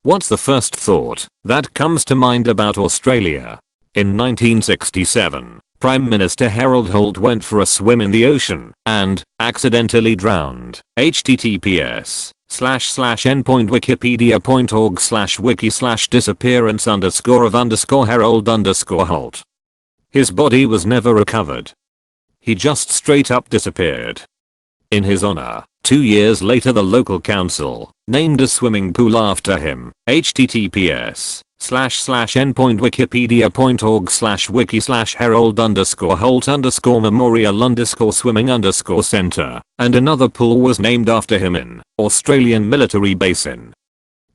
What's the first thought that comes to mind about Australia? In 1967, Prime Minister Harold Holt went for a swim in the ocean and accidentally drowned. https://n.wikipedia.org/wiki/disappearance_of_Harold_Holt. His body was never recovered. He just straight up disappeared. In his honor, 2 years later the local council named a swimming pool after him. https://n.wikipedia.org/wiki/Harold_Holt_memorial_swimming_center, and another pool was named after him in Australian military base in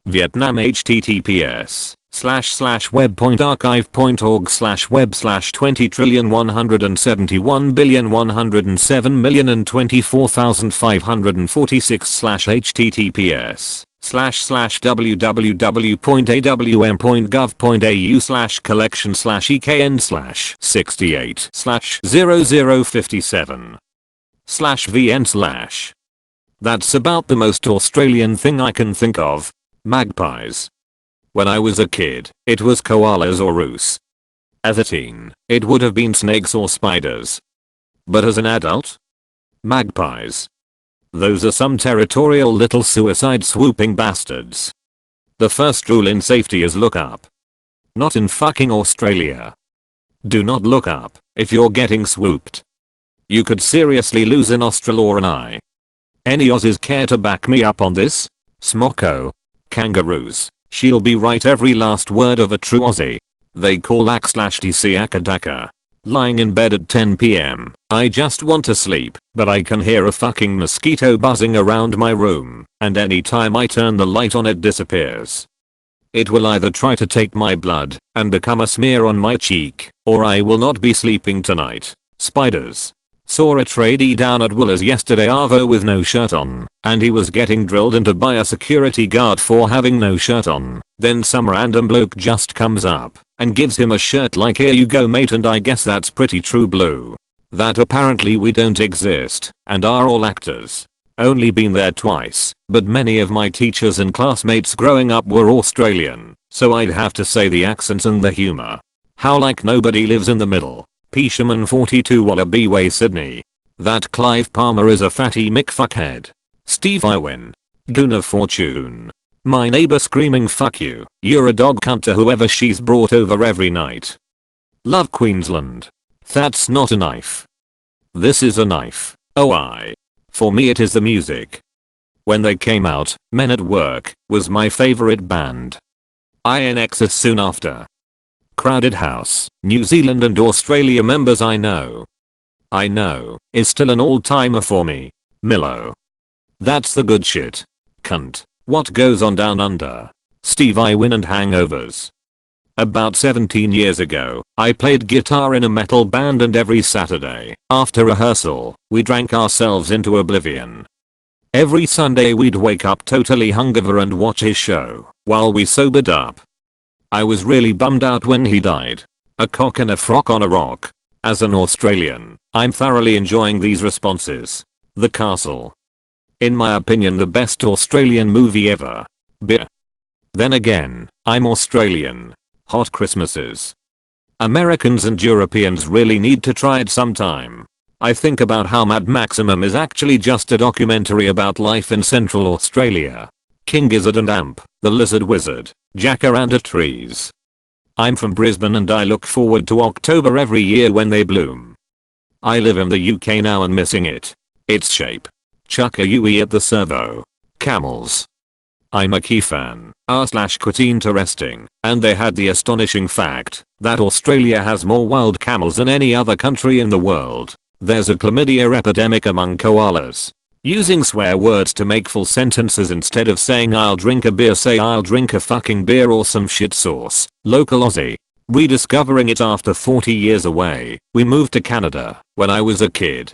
Vietnam. https://web.archive.org/web/203177/https:/www.awm.gov.au/collection/ekn/68/00057/vn/. That's about the most Australian thing I can think of. Magpies. When I was a kid, it was koalas or roos. As a teen, it would have been snakes or spiders. But as an adult? Magpies. Those are some territorial little suicide swooping bastards. The first rule in safety is look up. Not in fucking Australia. Do not look up if you're getting swooped. You could seriously lose a nostril or an eye. Any Aussies care to back me up on this? Smocko. Kangaroos. She'll be right every last word of a true Aussie. They call /tc akadaka. Lying in bed at 10 PM, I just want to sleep, but I can hear a fucking mosquito buzzing around my room, and anytime I turn the light on it disappears. It will either try to take my blood and become a smear on my cheek, or I will not be sleeping tonight. Spiders. Saw a tradie down at Woolers yesterday arvo with no shirt on, and he was getting drilled into by a security guard for having no shirt on. Then some random bloke just comes up and gives him a shirt like, here you go mate, and I guess that's pretty true blue. That apparently we don't exist and are all actors. Only been there twice, but many of my teachers and classmates growing up were Australian, so I'd have to say the accents and the humor. How like nobody lives in the middle. Peashaman 42 Wallaby Way, Sydney. That Clive Palmer is a fatty Mick fuckhead. Steve Irwin. Goon of Fortune. My neighbor screaming fuck you, you're a dog cunt to whoever she's brought over every night. Love Queensland. That's not a knife. This is a knife. Oh For me it is the music. When they came out, Men at Work was my favorite band. INXS soon after. Crowded House, New Zealand and Australia members I know is still an all-timer for me. Milo. That's the good shit. Cunt. What goes on down under? Steve Irwin and Hangovers. About 17 years ago, I played guitar in a metal band, and every Saturday, after rehearsal, we drank ourselves into oblivion. Every Sunday we'd wake up totally hungover and watch his show while we sobered up. I was really bummed out when he died. A cock and a frock on a rock. As an Australian, I'm thoroughly enjoying these responses. The Castle. In my opinion, the best Australian movie ever. Beer. Then again, I'm Australian. Hot Christmases. Americans and Europeans really need to try it sometime. I think about how Mad Maximum is actually just a documentary about life in Central Australia. King Gizzard and Amp, the Lizard Wizard, Jacaranda trees. I'm from Brisbane and I look forward to October every year when they bloom. I live in the UK now and missing it. Its shape. Chuck-a-Yui at the servo. Camels. I'm a key fan, r/quite interesting, and they had the astonishing fact that Australia has more wild camels than any other country in the world. There's a chlamydia epidemic among koalas. Using swear words to make full sentences instead of saying I'll drink a beer, say I'll drink a fucking beer or some shit sauce. Local Aussie. Rediscovering it after 40 years away. We moved to Canada when I was a kid.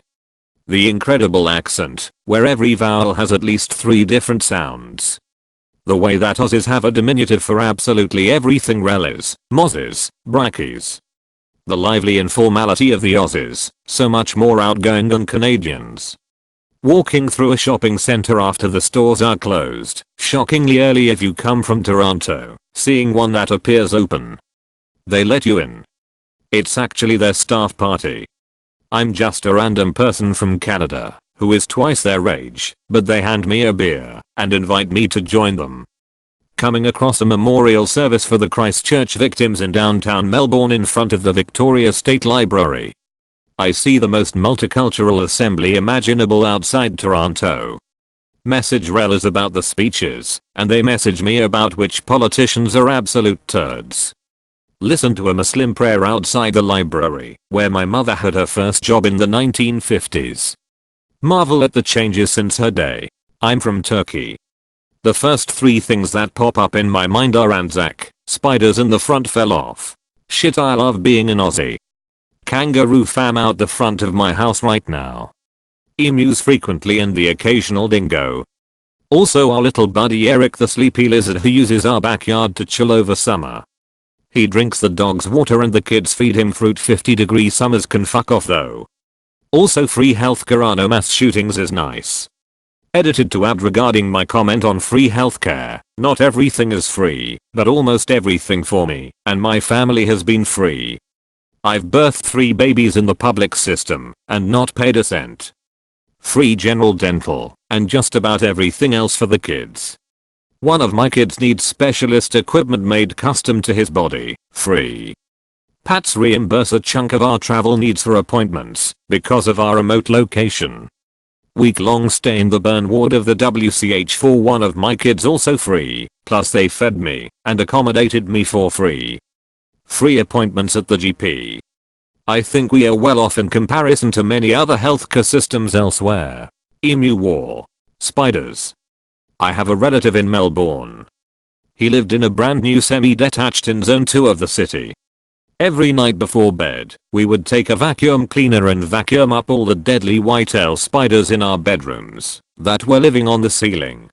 The incredible accent, where every vowel has at least 3 different sounds. The way that Aussies have a diminutive for absolutely everything, relis, mozzes, brackies. The lively informality of the Aussies, so much more outgoing than Canadians. Walking through a shopping center after the stores are closed, shockingly early if you come from Toronto, seeing one that appears open. They let you in. It's actually their staff party. I'm just a random person from Canada, who is twice their age, but they hand me a beer and invite me to join them. Coming across a memorial service for the Christchurch victims in downtown Melbourne in front of the Victoria State Library. I see the most multicultural assembly imaginable outside Toronto. Message rel is about the speeches, and they message me about which politicians are absolute turds. Listen to a Muslim prayer outside the library, where my mother had her first job in the 1950s. Marvel at the changes since her day. I'm from Turkey. The first 3 things that pop up in my mind are Anzac, spiders in the front fell off. Shit, I love being an Aussie. Kangaroo fam out the front of my house right now. Emus frequently and the occasional dingo. Also our little buddy Eric the sleepy lizard who uses our backyard to chill over summer. He drinks the dog's water and the kids feed him fruit. 50-degree summers can fuck off though. Also free healthcare, no mass shootings is nice. Edited to add regarding my comment on free healthcare, not everything is free, but almost everything for me and my family has been free. I've birthed 3 babies in the public system and not paid a cent. Free general dental and just about everything else for the kids. One of my kids needs specialist equipment made custom to his body, free. Pats reimburse a chunk of our travel needs for appointments because of our remote location. Week-long stay in the burn ward of the WCH for one of my kids also free, plus they fed me and accommodated me for free. Free appointments at the GP. I think we are well off in comparison to many other healthcare systems elsewhere. Emu war. Spiders. I have a relative in Melbourne. He lived in a brand new semi-detached in zone 2 of the city. Every night before bed, we would take a vacuum cleaner and vacuum up all the deadly whitetail spiders in our bedrooms that were living on the ceiling.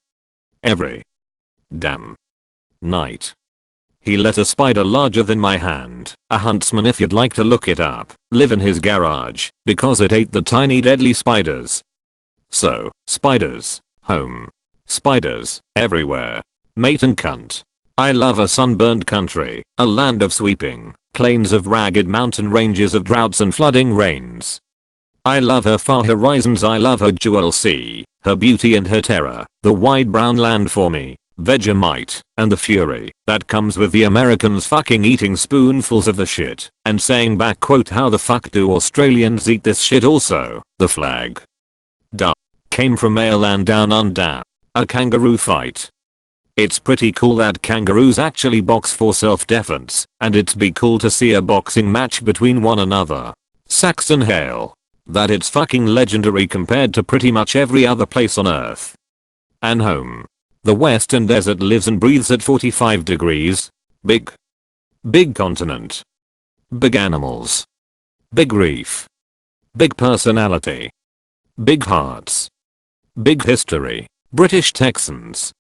Every damn night. He let a spider larger than my hand, a huntsman if you'd like to look it up, live in his garage because it ate the tiny deadly spiders. So, spiders, home. Spiders, everywhere. Mate and cunt. I love a sunburned country, a land of sweeping plains of ragged mountain ranges of droughts and flooding rains. I love her far horizons, I love her jewel sea, her beauty and her terror, the wide brown land for me, Vegemite, and the fury that comes with the Americans fucking eating spoonfuls of the shit and saying back quote how the fuck do Australians eat this shit also, the flag. Duh. Came from a land down under. A kangaroo fight. It's pretty cool that kangaroos actually box for self-defense, and it'd be cool to see a boxing match between one another. Saxon Hale. That it's fucking legendary compared to pretty much every other place on earth. And home. The western desert lives and breathes at 45 degrees. Big. Big continent. Big animals. Big reef. Big personality. Big hearts. Big history. British Texans.